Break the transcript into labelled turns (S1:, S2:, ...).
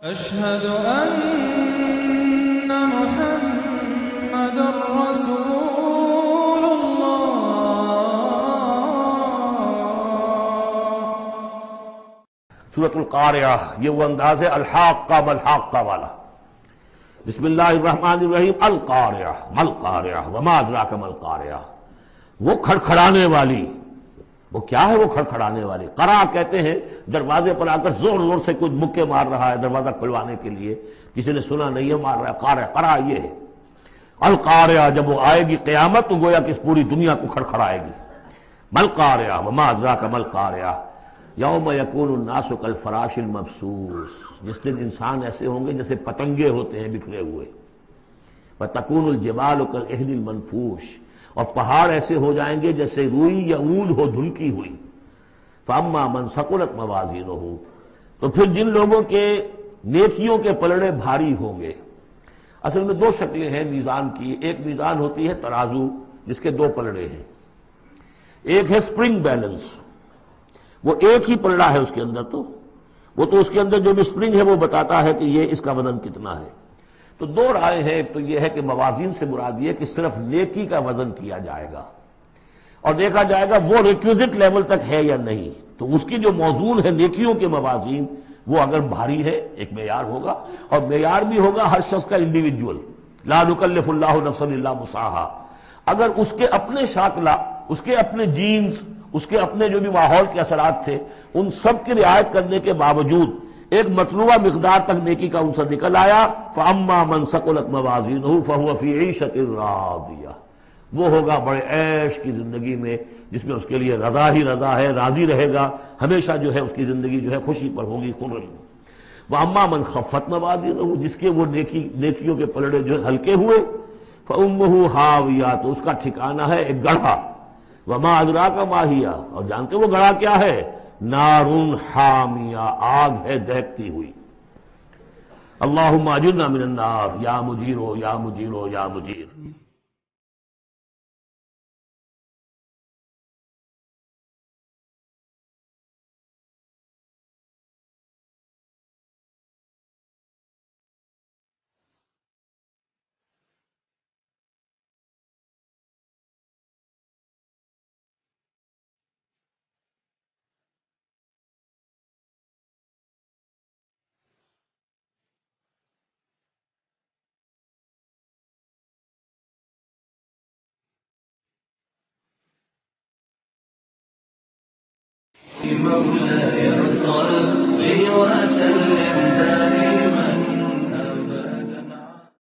S1: أشهد أن محمد رسول الله۔
S2: سورۃ القارعہ، یہ وہ انداز ہے الحاقہ ملحاقہ والا۔ بسم اللہ الرحمن الرحیم۔ القارعہ ملقارعہ وما ادراک ملقارعہ، وہ کھڑکھڑانے والی۔ وہ کیا ہے وہ کھڑکھڑانے والی؟ قرع کہتے ہیں دروازے پر آ کر زور زور سے کچھ مکے مار رہا ہے دروازہ کھلوانے کے لیے، کسی نے سنا نہیں ہے مار رہا ہے۔ قرع یہ ہے۔ القارعہ، جب وہ آئے گی قیامت تو گویا کہ اس پوری دنیا کو کھڑکھڑائے گی۔ ملقارعہ وما ادراک ملقارعہ، یوم یکون الناس کالفراش المبثوث، جس دن انسان ایسے ہوں گے جیسے پتنگے ہوتے ہیں بکھرے ہوئے۔ وتکون الجبال کالعہن المنفوش، اور پہاڑ ایسے ہو جائیں گے جیسے روئی یا اود ہو دھنکی ہوئی۔ فاما من ثقلت موازینہ، تو پھر جن لوگوں کے نیکیوں کے پلڑے بھاری ہوں گے۔ اصل میں دو شکلیں ہیں میزان کی، ایک میزان ہوتی ہے ترازو جس کے دو پلڑے ہیں، ایک ہے سپرنگ بیلنس، وہ ایک ہی پلڑا ہے اس کے اندر، تو وہ تو اس کے اندر جو بھی سپرنگ ہے وہ بتاتا ہے کہ یہ اس کا وزن کتنا ہے۔ تو دو رائے ہیں، ایک تو یہ ہے کہ موازین سے مراد یہ کہ صرف نیکی کا وزن کیا جائے گا اور دیکھا جائے گا وہ ریکویزٹ لیول تک ہے یا نہیں، تو اس کی جو موزون ہے نیکیوں کے موازین وہ اگر بھاری ہے ایک معیار ہوگا، اور معیار بھی ہوگا ہر شخص کا انڈیویجول، لا نکلف اللہ نفسا الا وسعہا۔ اگر اس کے اپنے شاکلہ، اس کے اپنے جینز، اس کے اپنے جو بھی ماحول کے اثرات تھے، ان سب کی رعایت کرنے کے باوجود ایک مطلوبہ مقدار تک نیکی کا عنصر نکل آیا، فَأَمَّا مَنْ ثَقُلَتْ مَوَازِينُهُ فَهُوَ فِي عِيشَةٍ رَاضِيَةٍ، وہ ہوگا بڑے عیش کی زندگی میں جس میں اس کے لیے رضا ہی رضا ہے، راضی رہے گا، ہمیشہ جو ہے اس کی زندگی جو ہے خوشی پر ہوگی، خرم۔ وَأَمَّا مَنْ خَفَّتْ مَوَازِينُهُ، جس کے وہ نیکیوں کے پلڑے جو ہلکے ہوئے، فَأُمُّهُ هَاوِيَةٌ، تو اس کا ٹھکانہ ہے ایک گڑھا۔ وَمَا أَدْرَاكَ مَا هِيَ، اور جانتے وہ گڑھا کیا ہے؟ نار حامیہ، آگ ہے دہکتی ہوئی۔ اللہم اجرنا من النار، یا مجیرو یا مجیرو یا مجیر۔
S1: مولاي صل وسلم